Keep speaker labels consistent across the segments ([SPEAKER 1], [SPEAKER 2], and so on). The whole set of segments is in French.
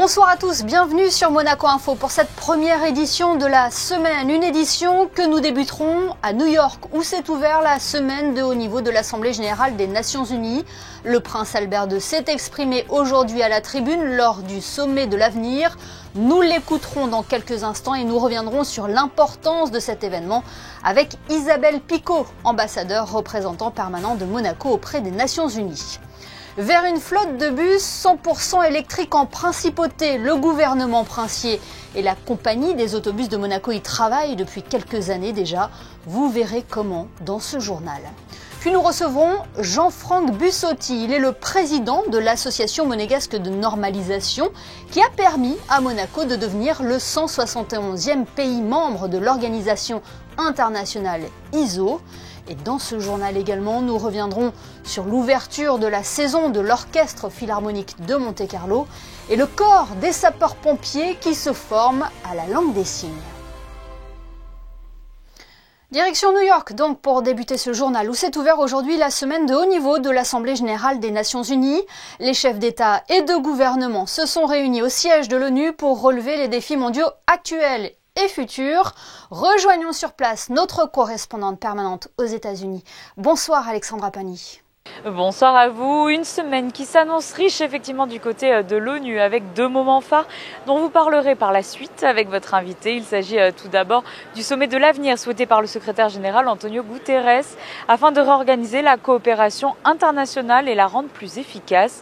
[SPEAKER 1] Bonsoir à tous, bienvenue sur Monaco Info pour cette première édition de la semaine. Une édition que nous débuterons à New York où s'est ouvert la semaine de haut niveau de l'Assemblée Générale des Nations Unies. Le prince Albert II s'est exprimé aujourd'hui à la tribune lors du sommet de l'avenir. Nous l'écouterons dans quelques instants et nous reviendrons sur l'importance de cet événement avec Isabelle Picot, ambassadeur représentant permanent de Monaco auprès des Nations Unies. Vers une flotte de bus 100% électriques en principauté, le gouvernement princier et la compagnie des autobus de Monaco y travaillent depuis quelques années déjà. Vous verrez comment dans ce journal. Puis nous recevrons Jean-Franck Bussotti. Il est le président de l'association monégasque de normalisation qui a permis à Monaco de devenir le 171e pays membre de l'organisation internationale ISO. Et dans ce journal également, nous reviendrons sur l'ouverture de la saison de l'Orchestre Philharmonique de Monte-Carlo et le corps des sapeurs-pompiers qui se forment à la langue des signes. Direction New York donc pour débuter ce journal où s'est ouvert aujourd'hui la semaine de haut niveau de l'Assemblée Générale des Nations Unies. Les chefs d'État et de gouvernement se sont réunis au siège de l'ONU pour relever les défis mondiaux actuels et futurs. Rejoignons sur place notre correspondante permanente aux États-Unis. Bonsoir Alexandra Pani.
[SPEAKER 2] Bonsoir à vous. Une semaine qui s'annonce riche effectivement du côté de l'ONU avec deux moments phares dont vous parlerez par la suite avec votre invité. Il s'agit tout d'abord du sommet de l'avenir souhaité par le secrétaire général Antonio Guterres afin de réorganiser la coopération internationale et la rendre plus efficace.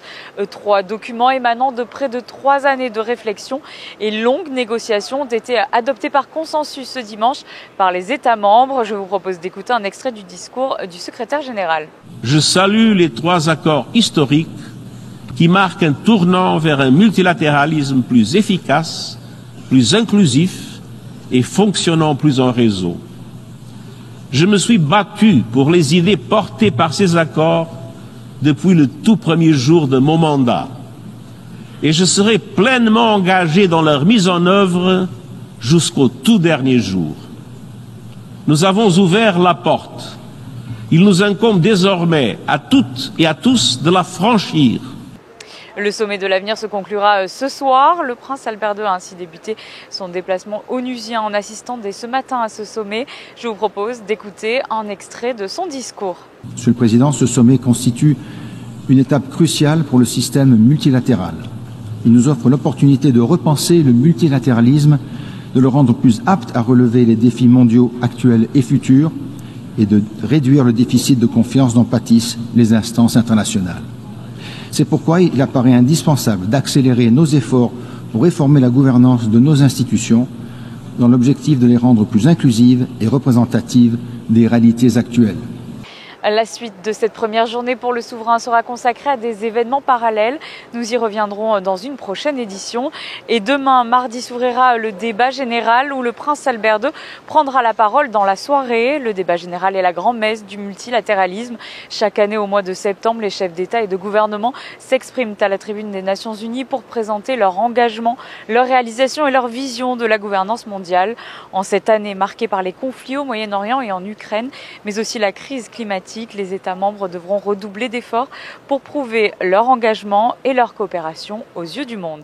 [SPEAKER 2] Trois documents émanant de près de 3 années de réflexion et longues négociations ont été adoptés par consensus ce dimanche par les États membres. Je vous propose d'écouter un extrait du discours du secrétaire général.
[SPEAKER 3] Je salue les 3 accords historiques qui marquent un tournant vers un multilatéralisme plus efficace, plus inclusif et fonctionnant plus en réseau. Je me suis battu pour les idées portées par ces accords depuis le tout premier jour de mon mandat et je serai pleinement engagé dans leur mise en œuvre jusqu'au tout dernier jour. Nous avons ouvert la porte. Il nous incombe désormais à toutes et à tous de la franchir.
[SPEAKER 2] Le sommet de l'avenir se conclura ce soir. Le prince Albert II a ainsi débuté son déplacement onusien en assistant dès ce matin à ce sommet. Je vous propose d'écouter un extrait de son discours.
[SPEAKER 4] Monsieur le Président, ce sommet constitue une étape cruciale pour le système multilatéral. Il nous offre l'opportunité de repenser le multilatéralisme, de le rendre plus apte à relever les défis mondiaux actuels et futurs, et de réduire le déficit de confiance dont pâtissent les instances internationales. C'est pourquoi il apparaît indispensable d'accélérer nos efforts pour réformer la gouvernance de nos institutions dans l'objectif de les rendre plus inclusives et représentatives des réalités actuelles.
[SPEAKER 2] La suite de cette première journée pour le souverain sera consacrée à des événements parallèles. Nous y reviendrons dans une prochaine édition. Et demain, mardi, s'ouvrira le débat général où le prince Albert II prendra la parole dans la soirée. Le débat général est la grand-messe du multilatéralisme. Chaque année, au mois de septembre, les chefs d'État et de gouvernement s'expriment à la tribune des Nations Unies pour présenter leur engagement, leur réalisation et leur vision de la gouvernance mondiale. En cette année marquée par les conflits au Moyen-Orient et en Ukraine, mais aussi la crise climatique, les États membres devront redoubler d'efforts pour prouver leur engagement et leur coopération aux yeux du monde.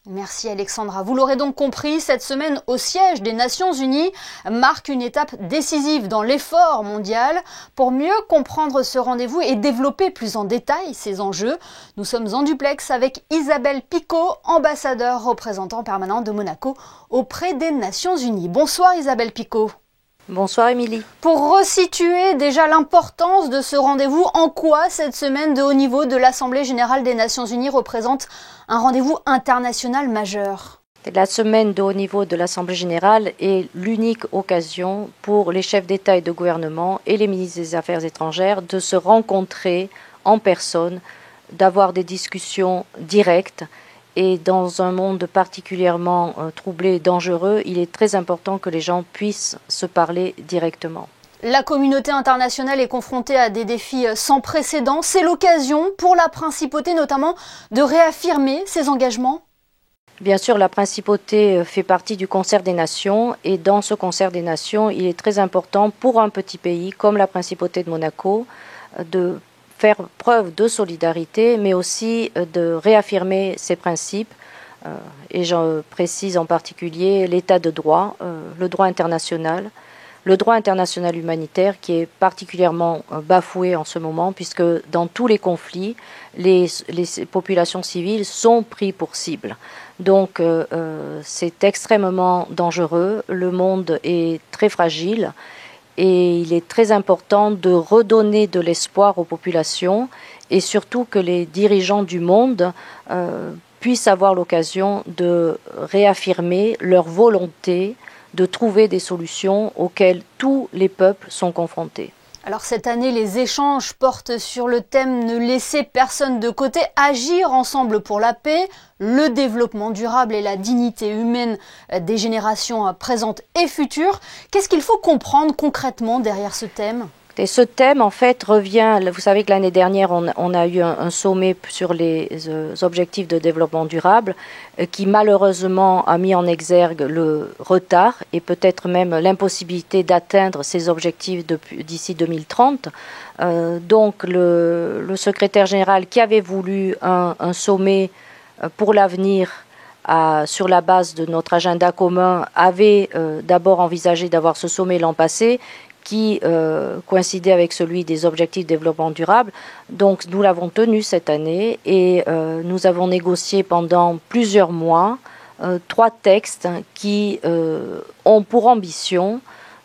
[SPEAKER 1] Merci Alexandra. Vous l'aurez donc compris, cette semaine au siège des Nations Unies marque une étape décisive dans l'effort mondial. Pour mieux comprendre ce rendez-vous et développer plus en détail ces enjeux, nous sommes en duplex avec Isabelle Picot, ambassadeur représentant permanent de Monaco auprès des Nations Unies. Bonsoir Isabelle Picot.
[SPEAKER 5] Bonsoir Émilie.
[SPEAKER 1] Pour resituer déjà l'importance de ce rendez-vous, en quoi cette semaine de haut niveau de l'Assemblée Générale des Nations Unies représente un rendez-vous international majeur ?
[SPEAKER 5] La semaine de haut niveau de l'Assemblée Générale est l'unique occasion pour les chefs d'État et de gouvernement et les ministres des Affaires étrangères de se rencontrer en personne, d'avoir des discussions directes. Et dans un monde particulièrement troublé et dangereux, il est très important que les gens puissent se parler directement.
[SPEAKER 1] La communauté internationale est confrontée à des défis sans précédent. C'est l'occasion pour la principauté notamment de réaffirmer ses engagements ?
[SPEAKER 5] Bien sûr, la principauté fait partie du concert des nations et dans ce concert des nations, il est très important pour un petit pays comme la principauté de Monaco de faire preuve de solidarité, mais aussi de réaffirmer ses principes et je précise en particulier l'état de droit, le droit international humanitaire qui est particulièrement bafoué en ce moment, puisque dans tous les conflits, les populations civiles sont prises pour cible. Donc c'est extrêmement dangereux, le monde est très fragile et il est très important de redonner de l'espoir aux populations et surtout que les dirigeants du monde puissent avoir l'occasion de réaffirmer leur volonté de trouver des solutions auxquelles tous les peuples sont confrontés.
[SPEAKER 1] Alors cette année, les échanges portent sur le thème « Ne laisser personne de côté, agir ensemble pour la paix, le développement durable et la dignité humaine des générations présentes et futures ». Qu'est-ce qu'il faut comprendre concrètement derrière ce thème ?
[SPEAKER 5] Et ce thème, en fait, revient, vous savez que l'année dernière, on a eu un sommet sur les objectifs de développement durable qui, malheureusement, a mis en exergue le retard et peut-être même l'impossibilité d'atteindre ces objectifs d'ici 2030. Donc, le secrétaire général qui avait voulu un sommet pour l'avenir sur la base de notre agenda commun avait d'abord envisagé d'avoir ce sommet l'an passé, qui coïncidait avec celui des objectifs de développement durable. Donc nous l'avons tenu cette année et nous avons négocié pendant plusieurs mois 3 textes qui ont pour ambition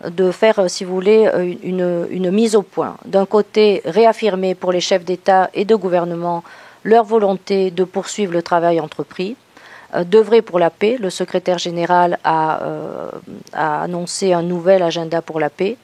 [SPEAKER 5] de faire, si vous voulez, une mise au point. D'un côté, réaffirmer pour les chefs d'État et de gouvernement leur volonté de poursuivre le travail entrepris, d'œuvrer pour la paix. Le secrétaire général a annoncé un nouvel agenda pour la paix.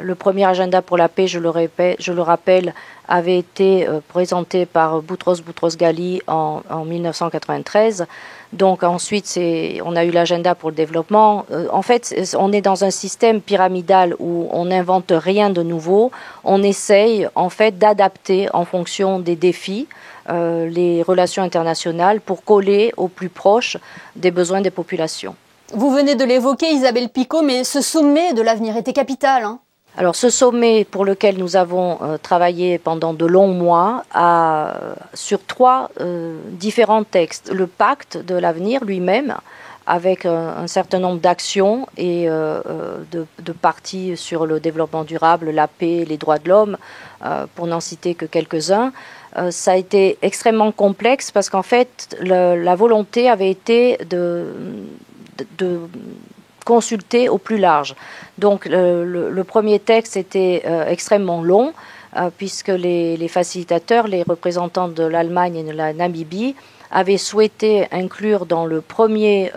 [SPEAKER 5] Le premier agenda pour la paix, je le rappelle, avait été présenté par Boutros Boutros-Ghali en 1993. Donc ensuite, on a eu l'agenda pour le développement. En fait, on est dans un système pyramidal où on n'invente rien de nouveau. On essaye en fait d'adapter en fonction des défis les relations internationales pour coller au plus proche des besoins des populations.
[SPEAKER 1] Vous venez de l'évoquer, Isabelle Picot, mais ce sommet de l'avenir était capital, hein ?
[SPEAKER 5] Alors ce sommet pour lequel nous avons travaillé pendant de longs mois sur 3 différents textes. Le pacte de l'avenir lui-même, avec un certain nombre d'actions et de parties sur le développement durable, la paix, les droits de l'homme, pour n'en citer que quelques-uns. Ça a été extrêmement complexe parce qu'en fait, la volonté avait été de consulter au plus large. Donc le premier texte était extrêmement long puisque les facilitateurs, les représentants de l'Allemagne et de la Namibie avaient souhaité inclure dans le premier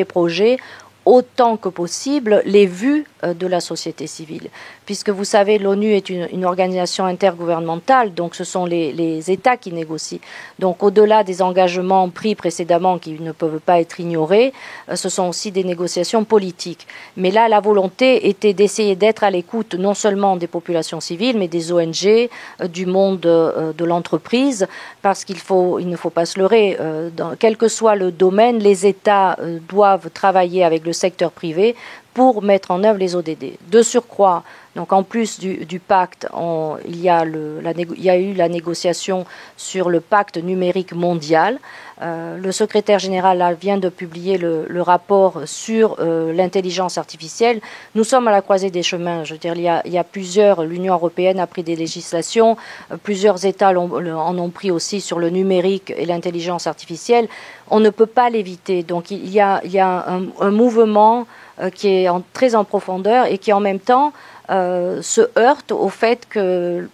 [SPEAKER 5] projet autant que possible les vues de la société civile. Puisque vous savez, l'ONU est une organisation intergouvernementale, donc ce sont les États qui négocient. Donc au-delà des engagements pris précédemment qui ne peuvent pas être ignorés, ce sont aussi des négociations politiques. Mais là, la volonté était d'essayer d'être à l'écoute non seulement des populations civiles, mais des ONG, du monde de l'entreprise, parce il ne faut pas se leurrer, quel que soit le domaine, les États doivent travailler avec le secteur privé pour mettre en œuvre les ODD. De surcroît, donc en plus du pacte, il y a eu la négociation sur le pacte numérique mondial. Le secrétaire général vient de publier le rapport sur l'intelligence artificielle. Nous sommes à la croisée des chemins. Je veux dire, il y a l'Union européenne a pris des législations, plusieurs États en ont pris aussi sur le numérique et l'intelligence artificielle. On ne peut pas l'éviter. Donc il y a un mouvement qui est très en profondeur et qui en même temps se heurte au fait que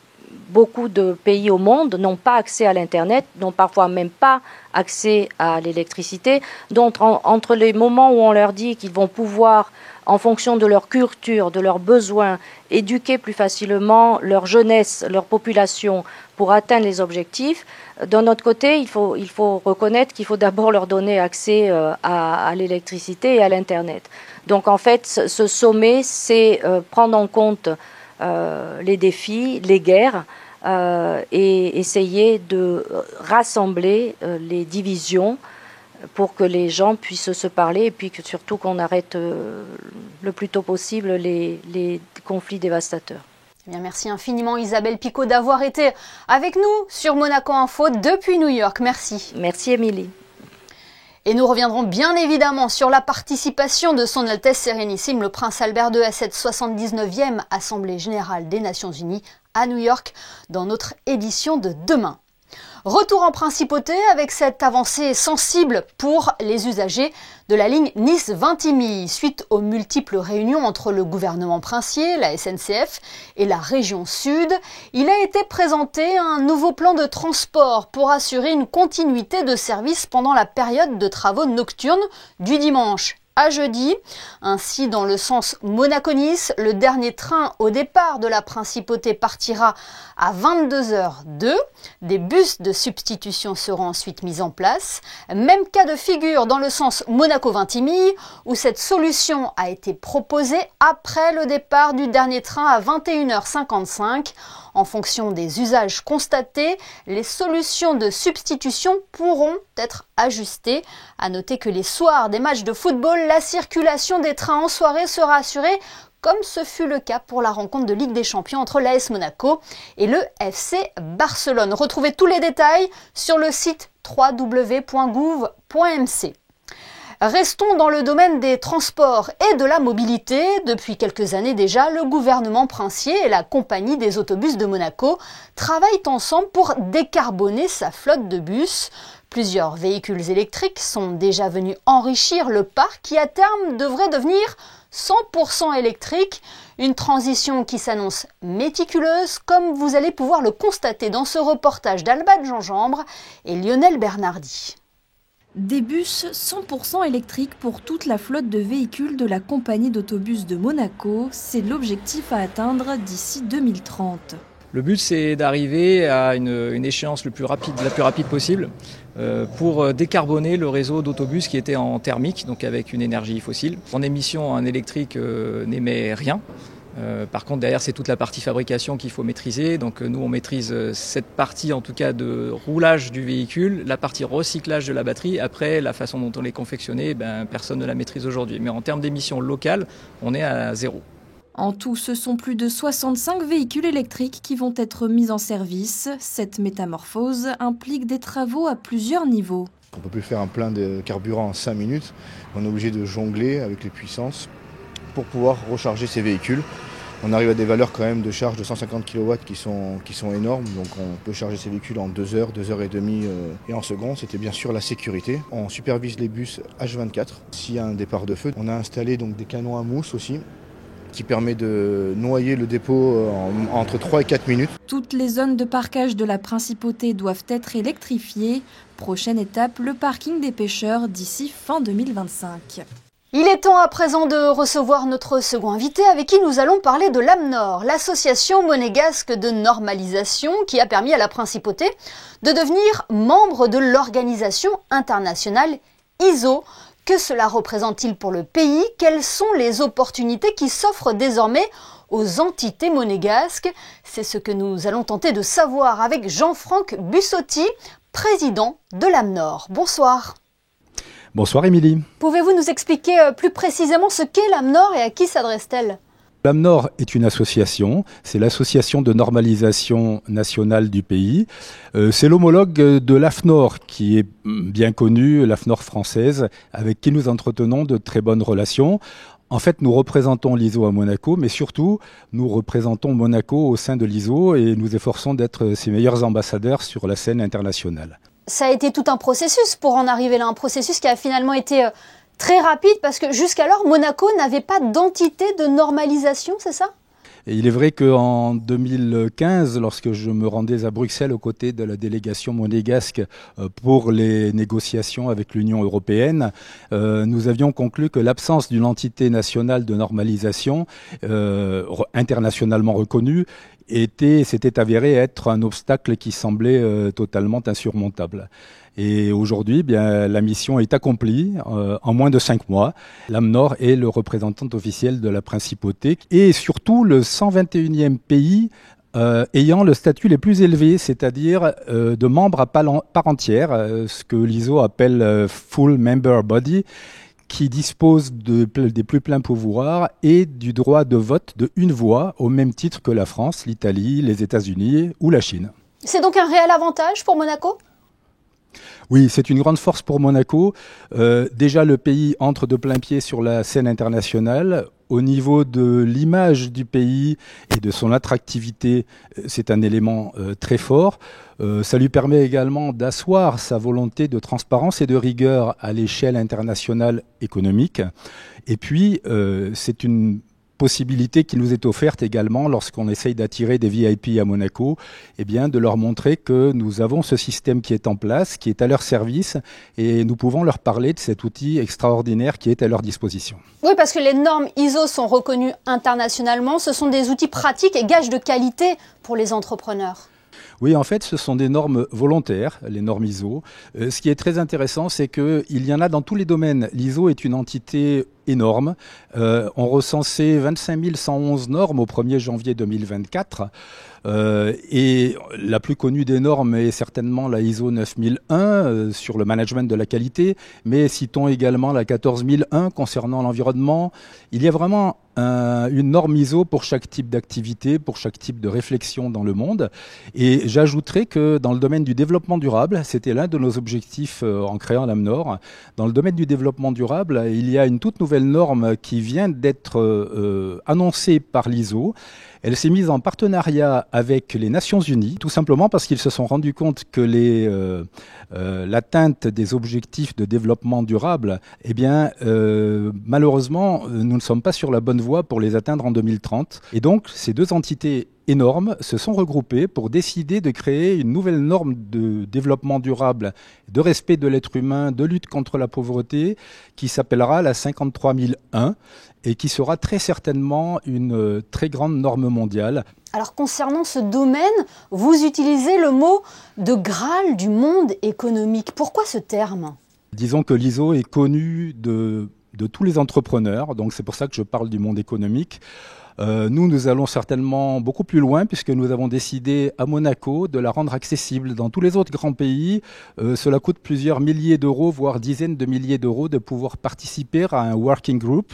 [SPEAKER 5] beaucoup de pays au monde n'ont pas accès à l'Internet, n'ont parfois même pas accès à l'électricité. Donc entre les moments où on leur dit qu'ils vont pouvoir, en fonction de leur culture, de leurs besoins, éduquer plus facilement leur jeunesse, leur population pour atteindre les objectifs, d'un autre côté, il faut reconnaître qu'il faut d'abord leur donner accès à l'électricité et à l'Internet. Donc en fait, ce sommet, c'est prendre en compte les défis, les guerres, et essayer de rassembler les divisions pour que les gens puissent se parler et puis surtout qu'on arrête le plus tôt possible les conflits dévastateurs.
[SPEAKER 1] Eh bien, merci infiniment Isabelle Picot d'avoir été avec nous sur Monaco Info depuis New York. Merci.
[SPEAKER 5] Merci Émilie.
[SPEAKER 1] Et nous reviendrons bien évidemment sur la participation de Son Altesse Sérénissime le Prince Albert II à cette 79e Assemblée Générale des Nations Unies à New York dans notre édition de demain. Retour en principauté avec cette avancée sensible pour les usagers de la ligne Nice-Vintimille suite aux multiples réunions entre le gouvernement princier, la SNCF et la région Sud. Il a été présenté un nouveau plan de transport pour assurer une continuité de service pendant la période de travaux nocturnes du dimanche à jeudi. Ainsi, dans le sens Monaco-Nice, le dernier train au départ de la principauté partira à 22h02. Des bus de substitution seront ensuite mis en place. Même cas de figure dans le sens Monaco-Vintimille, où cette solution a été proposée après le départ du dernier train à 21h55. En fonction des usages constatés, les solutions de substitution pourront être ajustées. À noter que les soirs des matchs de football, la circulation des trains en soirée sera assurée, comme ce fut le cas pour la rencontre de Ligue des Champions entre l'AS Monaco et le FC Barcelone. Retrouvez tous les détails sur le site www.gouv.mc. Restons dans le domaine des transports et de la mobilité. Depuis quelques années déjà, le gouvernement princier et la compagnie des autobus de Monaco travaillent ensemble pour décarboner sa flotte de bus. Plusieurs véhicules électriques sont déjà venus enrichir le parc qui à terme devrait devenir 100% électrique. Une transition qui s'annonce méticuleuse, comme vous allez pouvoir le constater dans ce reportage d'Alba de Gingembre et Lionel Bernardi.
[SPEAKER 6] Des bus 100% électriques pour toute la flotte de véhicules de la compagnie d'autobus de Monaco, c'est l'objectif à atteindre d'ici 2030.
[SPEAKER 7] Le but, c'est d'arriver à une échéance la plus rapide possible pour décarboner le réseau d'autobus qui était en thermique, donc avec une énergie fossile. En émission, un électrique n'émet rien. Par contre, derrière, c'est toute la partie fabrication qu'il faut maîtriser. Donc nous, on maîtrise cette partie, en tout cas, de roulage du véhicule, la partie recyclage de la batterie. Après, la façon dont on est confectionné, personne ne la maîtrise aujourd'hui. Mais en termes d'émissions locales, on est à 0.
[SPEAKER 6] En tout, ce sont plus de 65 véhicules électriques qui vont être mis en service. Cette métamorphose implique des travaux à plusieurs niveaux.
[SPEAKER 8] On ne peut plus faire un plein de carburant en 5 minutes. On est obligé de jongler avec les puissances pour pouvoir recharger ces véhicules. On arrive à des valeurs quand même de charge de 150 kW qui sont énormes. Donc on peut charger ces véhicules en 2 heures, 2 heures et demie et en seconde. C'était bien sûr la sécurité. On supervise les bus H24. S'il y a un départ de feu, on a installé donc des canons à mousse aussi, qui permet de noyer le dépôt entre 3 et 4 minutes.
[SPEAKER 6] Toutes les zones de parkage de la principauté doivent être électrifiées. Prochaine étape, le parking des pêcheurs d'ici fin 2025.
[SPEAKER 1] Il est temps à présent de recevoir notre second invité avec qui nous allons parler de l'AMNOR, l'association monégasque de normalisation qui a permis à la principauté de devenir membre de l'organisation internationale ISO. Que cela représente-t-il pour le pays? Quelles sont les opportunités qui s'offrent désormais aux entités monégasques? C'est ce que nous allons tenter de savoir avec Jean-Franck Bussotti, président de l'AMNOR. Bonsoir.
[SPEAKER 9] Bonsoir Émilie.
[SPEAKER 1] Pouvez-vous nous expliquer plus précisément ce qu'est l'AMNOR et à qui s'adresse-t-elle?
[SPEAKER 9] L'AMNOR est une association, c'est l'association de normalisation nationale du pays. C'est l'homologue de l'AFNOR qui est bien connue, l'AFNOR française, avec qui nous entretenons de très bonnes relations. En fait, nous représentons l'ISO à Monaco, mais surtout, nous représentons Monaco au sein de l'ISO et nous efforçons d'être ses meilleurs ambassadeurs sur la scène internationale.
[SPEAKER 1] Ça a été tout un processus pour en arriver là, un processus qui a finalement été très rapide parce que jusqu'alors, Monaco n'avait pas d'entité de normalisation, c'est ça?
[SPEAKER 9] Et il est vrai qu'en 2015, lorsque je me rendais à Bruxelles aux côtés de la délégation monégasque pour les négociations avec l'Union européenne, nous avions conclu que l'absence d'une entité nationale de normalisation internationalement reconnue s'était avéré être un obstacle qui semblait totalement insurmontable. Et aujourd'hui, bien, la mission est accomplie en moins de 5 mois. L'AMNOR est le représentant officiel de la principauté et surtout le 121e pays ayant le statut les plus élevés, c'est-à-dire de membre à part entière, ce que l'ISO appelle Full Member Body, qui dispose des plus pleins pouvoirs et du droit de vote de une voix, au même titre que la France, l'Italie, les États-Unis ou la Chine.
[SPEAKER 1] C'est donc un réel avantage pour Monaco ?
[SPEAKER 9] Oui, c'est une grande force pour Monaco. Déjà, le pays entre de plein pied sur la scène internationale. Au niveau de l'image du pays et de son attractivité, c'est un élément très fort. Ça lui permet également d'asseoir sa volonté de transparence et de rigueur à l'échelle internationale économique. Et puis, c'est une possibilité qui nous est offerte également lorsqu'on essaye d'attirer des VIP à Monaco, eh bien de leur montrer que nous avons ce système qui est en place, qui est à leur service, et nous pouvons leur parler de cet outil extraordinaire qui est à leur disposition.
[SPEAKER 1] Oui, parce que les normes ISO sont reconnues internationalement, ce sont des outils pratiques et gages de qualité pour les entrepreneurs.
[SPEAKER 9] Oui, en fait, ce sont des normes volontaires, les normes ISO. Ce qui est très intéressant, c'est qu'il y en a dans tous les domaines. L'ISO est une entité énorme. On recensait 25 111 normes au 1er janvier 2024. Et la plus connue des normes est certainement la ISO 9001 sur le management de la qualité, mais citons également la 14001 concernant l'environnement. Il y a vraiment une norme ISO pour chaque type d'activité, pour chaque type de réflexion dans le monde. Et j'ajouterais que dans le domaine du développement durable, c'était l'un de nos objectifs en créant l'AMNOR. Dans le domaine du développement durable, il y a une toute nouvelle norme qui vient d'être annoncée par l'ISO. Elle s'est mise en partenariat avec les Nations Unies, tout simplement parce qu'ils se sont rendus compte que l'atteinte des objectifs de développement durable, eh bien, malheureusement, nous ne sommes pas sur la bonne voie pour les atteindre en 2030. Et donc, ces deux entités énormes se sont regroupées pour décider de créer une nouvelle norme de développement durable, de respect de l'être humain, de lutte contre la pauvreté, qui s'appellera la 53001 et qui sera très certainement une très grande norme mondiale.
[SPEAKER 1] Alors concernant ce domaine, vous utilisez le mot de Graal du monde économique. Pourquoi ce terme ?
[SPEAKER 9] Disons que l'ISO est connu de tous les entrepreneurs, donc c'est pour ça que je parle du monde économique. Nous allons certainement beaucoup plus loin puisque nous avons décidé à Monaco de la rendre accessible. Dans tous les autres grands pays, cela coûte plusieurs milliers d'euros, voire dizaines de milliers d'euros de pouvoir participer à un working group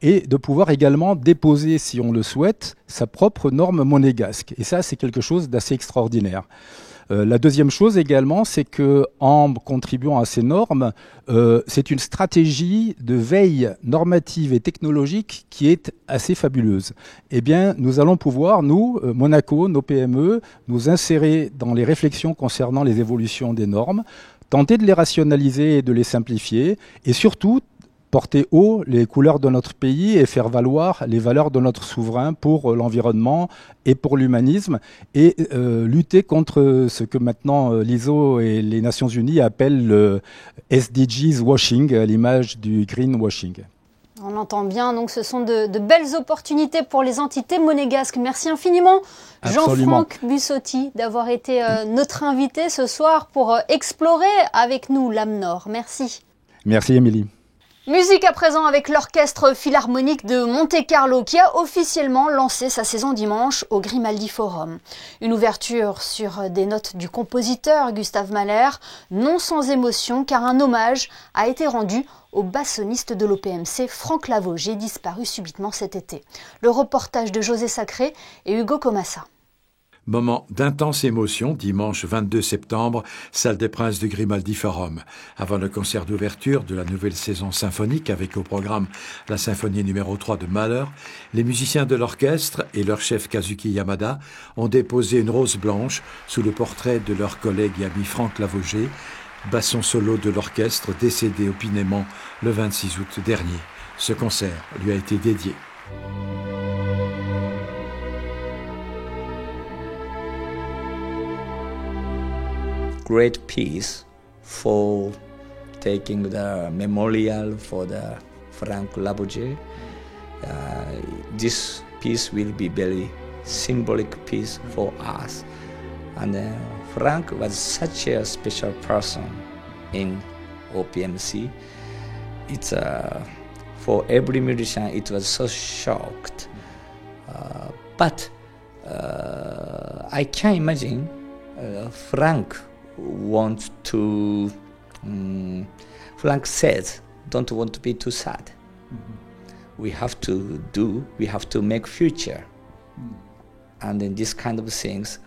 [SPEAKER 9] et de pouvoir également déposer, si on le souhaite, sa propre norme monégasque. Et ça, c'est quelque chose d'assez extraordinaire. La deuxième chose également, c'est que en contribuant à ces normes, c'est une stratégie de veille normative et technologique qui est assez fabuleuse. Eh bien, nous allons pouvoir, nous, Monaco, nos PME, nous insérer dans les réflexions concernant les évolutions des normes, tenter de les rationaliser et de les simplifier, et surtout porter haut les couleurs de notre pays et faire valoir les valeurs de notre souverain pour l'environnement et pour l'humanisme et lutter contre ce que maintenant l'ISO et les Nations Unies appellent le SDGs washing, à l'image du greenwashing.
[SPEAKER 1] On l'entend bien, donc ce sont de belles opportunités pour les entités monégasques. Merci infiniment Jean-Franck Bussotti d'avoir été notre invité ce soir pour explorer avec nous l'AMNOR. Merci.
[SPEAKER 9] Merci Émilie.
[SPEAKER 1] Musique à présent avec l'Orchestre Philharmonique de Monte-Carlo qui a officiellement lancé sa saison dimanche au Grimaldi Forum. Une ouverture sur des notes du compositeur Gustave Mahler, non sans émotion car un hommage a été rendu au bassoniste de l'OPMC Franck Lavogé, disparu subitement cet été. Le reportage de José Sacré et Hugo Comassa.
[SPEAKER 10] Moment d'intense émotion, dimanche 22 septembre, salle des Princes du Grimaldi Forum. Avant le concert d'ouverture de la nouvelle saison symphonique avec au programme la symphonie numéro 3 de Mahler, les musiciens de l'orchestre et leur chef Kazuki Yamada ont déposé une rose blanche sous le portrait de leur collègue et ami Franck Lavogé, basson solo de l'orchestre décédé opinément le 26 août dernier. Ce concert lui a été dédié.
[SPEAKER 11] Great piece for taking the memorial for the Franck Lavogé. This piece will be very symbolic piece for us. And Franck was such a special person in OPMC. It's for every musician it was so shocked. But I can imagine Franck want to Franck says don't want to be too sad. We have to make future. And in this kind of things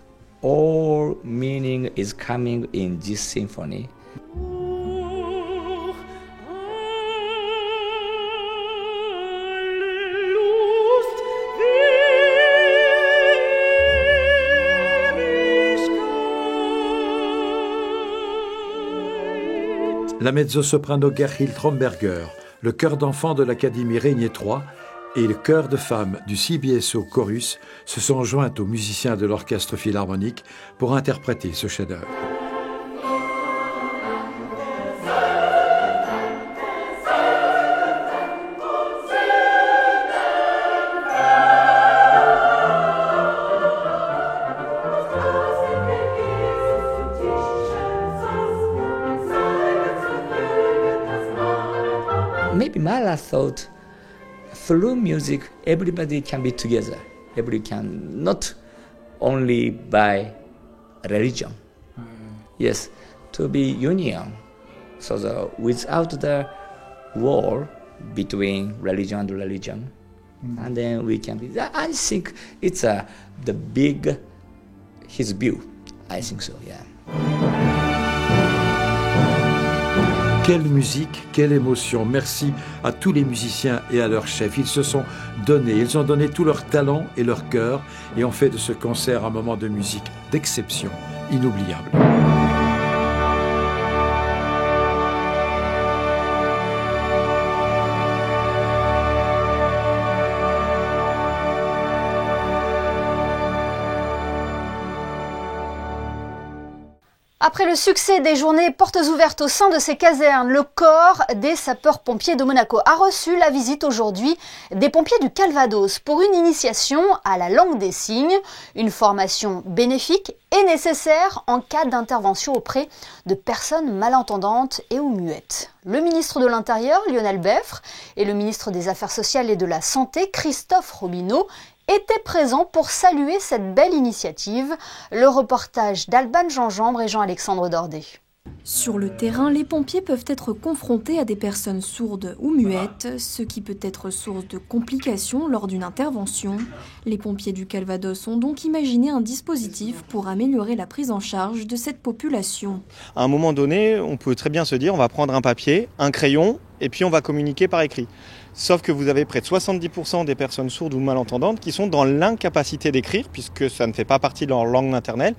[SPEAKER 11] all meaning is coming in this symphony.
[SPEAKER 10] La mezzo-soprano Gerhild Tromberger, le chœur d'enfants de l'Académie Régnier III et le chœur de femmes du CBSO Chorus se sont joints aux musiciens de l'Orchestre Philharmonique pour interpréter ce chef-d'œuvre.
[SPEAKER 11] Maybe Mahler thought through music everybody can be together. Everybody can, not only by religion. Yes, to be union. So without the war between religion and religion, and then we can be. I think it's his view. I think so, yeah.
[SPEAKER 10] Quelle musique, quelle émotion. Merci à tous les musiciens et à leurs chefs. Ils se sont donnés, ils ont donné tout leur talent et leur cœur et ont fait de ce concert un moment de musique d'exception, inoubliable.
[SPEAKER 1] Après le succès des journées portes ouvertes au sein de ces casernes, le corps des sapeurs-pompiers de Monaco a reçu la visite aujourd'hui des pompiers du Calvados pour une initiation à la langue des signes, une formation bénéfique et nécessaire en cas d'intervention auprès de personnes malentendantes et ou muettes. Le ministre de l'Intérieur, Lionel Beffre, et le ministre des Affaires sociales et de la Santé, Christophe Robineau, étaient présents pour saluer cette belle initiative. Le reportage d'Alban Jean-Jambre et Jean-Alexandre Dordet.
[SPEAKER 6] Sur le terrain, les pompiers peuvent être confrontés à des personnes sourdes ou muettes, ce qui peut être source de complications lors d'une intervention. Les pompiers du Calvados ont donc imaginé un dispositif pour améliorer la prise en charge de cette population.
[SPEAKER 12] À un moment donné, on peut très bien se dire on va prendre un papier, un crayon et puis on va communiquer par écrit. Sauf que vous avez près de 70% des personnes sourdes ou malentendantes qui sont dans l'incapacité d'écrire puisque ça ne fait pas partie de leur langue maternelle.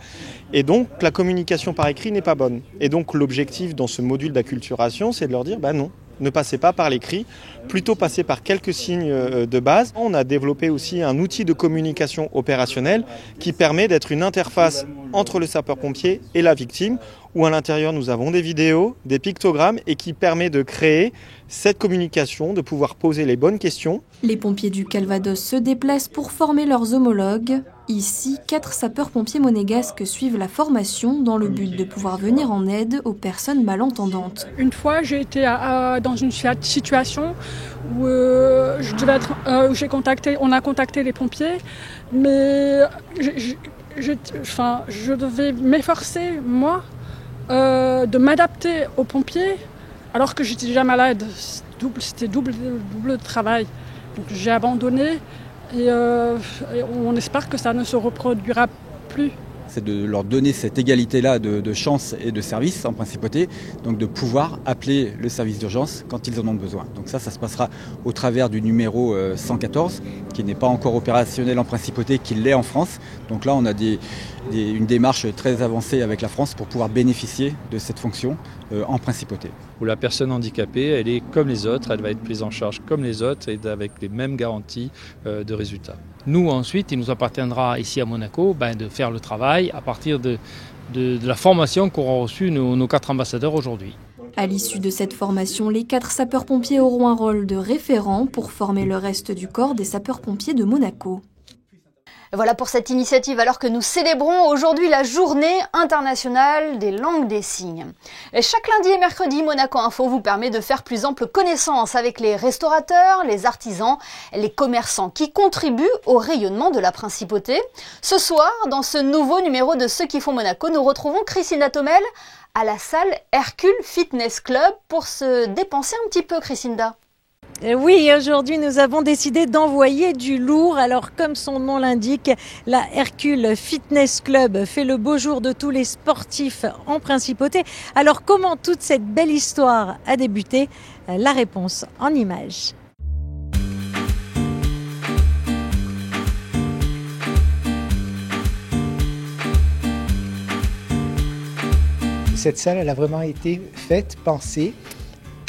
[SPEAKER 12] Et donc la communication par écrit n'est pas bonne. Et donc l'objectif dans ce module d'acculturation, c'est de leur dire non, ne passez pas par l'écrit, plutôt passez par quelques signes de base. On a développé aussi un outil de communication opérationnelle qui permet d'être une interface entre le sapeur-pompier et la victime, où à l'intérieur nous avons des vidéos, des pictogrammes et qui permet de créer cette communication, de pouvoir poser les bonnes questions.
[SPEAKER 6] Les pompiers du Calvados se déplacent pour former leurs homologues. Ici, 4 sapeurs-pompiers monégasques suivent la formation dans le but de pouvoir venir en aide aux personnes malentendantes.
[SPEAKER 13] Une fois, j'ai été dans une situation où on a contacté les pompiers, mais je devais m'efforcer, moi, de m'adapter aux pompiers alors que j'étais déjà malade. C'était double travail. Donc j'ai abandonné et on espère que ça ne se reproduira plus.
[SPEAKER 14] C'est de leur donner cette égalité-là de chance et de service en principauté, donc de pouvoir appeler le service d'urgence quand ils en ont besoin. Donc ça se passera au travers du numéro 114, qui n'est pas encore opérationnel en principauté, qui l'est en France. Donc là, on a une démarche très avancée avec la France pour pouvoir bénéficier de cette fonction en principauté.
[SPEAKER 15] Où la personne handicapée, elle est comme les autres, elle va être prise en charge comme les autres et avec les mêmes garanties de résultats. Nous, ensuite, il nous appartiendra ici à Monaco de faire le travail à partir de la formation qu'auront reçue nos 4 ambassadeurs aujourd'hui.
[SPEAKER 6] À l'issue de cette formation, les 4 sapeurs-pompiers auront un rôle de référent pour former le reste du corps des sapeurs-pompiers de Monaco.
[SPEAKER 1] Voilà pour cette initiative alors que nous célébrons aujourd'hui la journée internationale des langues des signes. Et chaque lundi et mercredi, Monaco Info vous permet de faire plus ample connaissance avec les restaurateurs, les artisans, les commerçants qui contribuent au rayonnement de la principauté. Ce soir, dans ce nouveau numéro de Ceux qui font Monaco, nous retrouvons Christina Thomel à la salle Hercule Fitness Club pour se dépenser un petit peu, Christina.
[SPEAKER 16] Oui, aujourd'hui nous avons décidé d'envoyer du lourd. Alors comme son nom l'indique, la Hercule Fitness Club fait le beau jour de tous les sportifs en principauté. Alors comment toute cette belle histoire a débuté? La réponse en images.
[SPEAKER 17] Cette salle, elle a vraiment été faite, pensée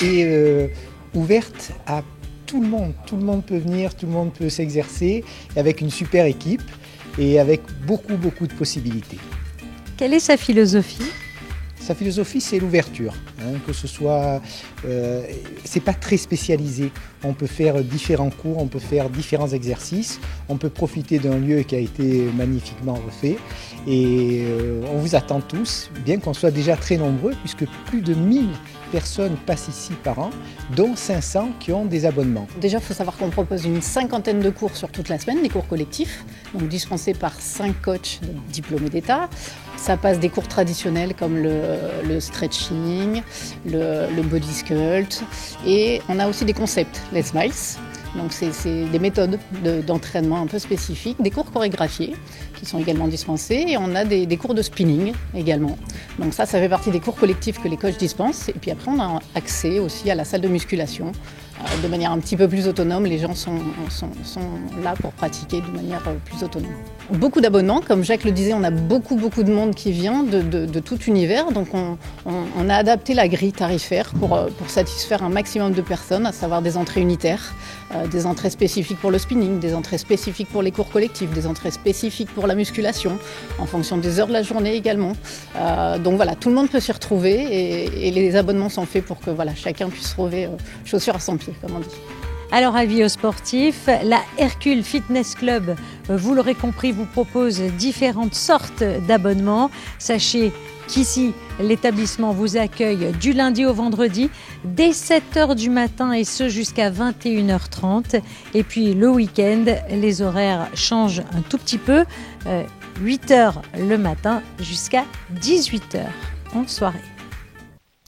[SPEAKER 17] et ouverte à tout le monde. Tout le monde peut venir, tout le monde peut s'exercer avec une super équipe et avec beaucoup de possibilités.
[SPEAKER 16] Quelle est sa philosophie ?
[SPEAKER 17] Sa philosophie, c'est l'ouverture, que ce soit, c'est pas très spécialisé. On peut faire différents cours, on peut faire différents exercices, on peut profiter d'un lieu qui a été magnifiquement refait. Et on vous attend tous, bien qu'on soit déjà très nombreux, puisque plus de 1000 personnes passent ici par an, dont 500 qui ont des abonnements.
[SPEAKER 18] Déjà, il faut savoir qu'on propose une 50aine de cours sur toute la semaine, des cours collectifs, donc dispensés par 5 coachs diplômés d'État. Ça passe des cours traditionnels comme le stretching, le body sculpt, et on a aussi des concepts, les smiles. Donc c'est des méthodes d'entraînement un peu spécifiques, des cours chorégraphiés qui sont également dispensés, et on a des cours de spinning également. Donc ça fait partie des cours collectifs que les coachs dispensent, et puis après on a accès aussi à la salle de musculation. De manière un petit peu plus autonome, les gens sont là pour pratiquer de manière plus autonome. Beaucoup d'abonnements, comme Jacques le disait, on a beaucoup de monde qui vient de tout univers, donc on a adapté la grille tarifaire pour satisfaire un maximum de personnes, à savoir des entrées unitaires, des entrées spécifiques pour le spinning, des entrées spécifiques pour les cours collectifs, des entrées spécifiques pour la musculation, en fonction des heures de la journée également. Donc voilà, tout le monde peut s'y retrouver, et les abonnements sont faits pour que voilà, chacun puisse trouver chaussures à son pied, comme on dit.
[SPEAKER 16] Alors avis aux sportifs, la Hercule Fitness Club, vous l'aurez compris, vous propose différentes sortes d'abonnements. Sachez qu'ici, l'établissement vous accueille du lundi au vendredi dès 7h du matin, et ce jusqu'à 21h30. Et puis le week-end, les horaires changent un tout petit peu, 8h le matin jusqu'à 18h en soirée.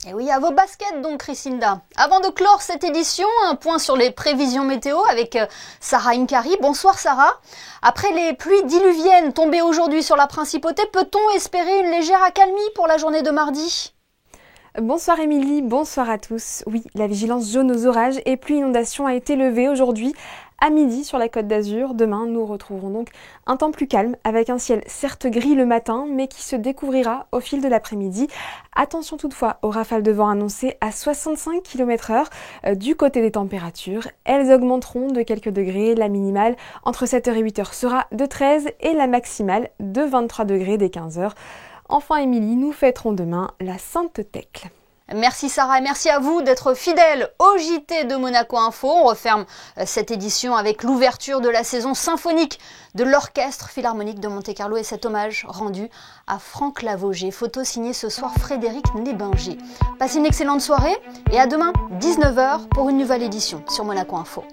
[SPEAKER 1] Et oui, à vos baskets donc, Chrisinda. Avant de clore cette édition, un point sur les prévisions météo avec Sarah Inkari. Bonsoir Sarah. Après les pluies diluviennes tombées aujourd'hui sur la principauté, peut-on espérer une légère accalmie pour la journée de mardi ?
[SPEAKER 19] Bonsoir Émilie, bonsoir à tous. Oui, la vigilance jaune aux orages et pluies inondations a été levée aujourd'hui à midi sur la Côte d'Azur. Demain, nous retrouverons donc un temps plus calme avec un ciel certes gris le matin, mais qui se découvrira au fil de l'après-midi. Attention toutefois aux rafales de vent annoncées à 65 km/h du côté des températures. Elles augmenteront de quelques degrés. La minimale entre 7h et 8h sera de 13 et la maximale de 23 degrés dès 15h. Enfin Émilie, nous fêterons demain la Sainte Thècle.
[SPEAKER 1] Merci Sarah et merci à vous d'être fidèles au JT de Monaco Info. On referme cette édition avec l'ouverture de la saison symphonique de l'Orchestre Philharmonique de Monte-Carlo et cet hommage rendu à Franck Lavoger. Photo signée ce soir Frédéric Nébinger. Passez une excellente soirée et à demain 19h pour une nouvelle édition sur Monaco Info.